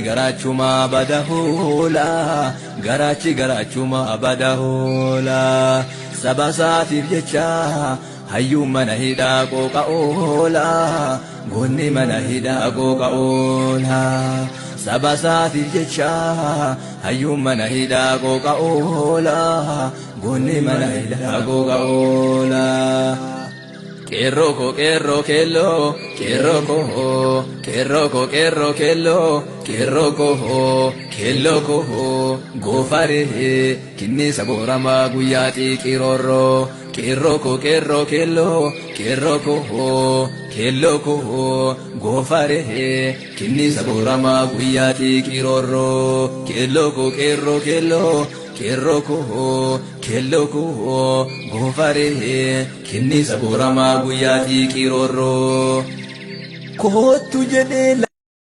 garachuma badahula garachuma badahula sabasati jecha hayyuu mana hidhaa qooqa oola goonni mana hidhaa qooqa oola sabasati jecha hayyuu mana hidhaa qooqa oola goonni mana hidhaa qooqa oola Kerroko kello kerroko kello gofare kinni saborama guyati kirorro kerroko kello kello gofare kinni saborama guyati kirorro kello kello gofare kinni saborama guyati kirorro kotu jedhe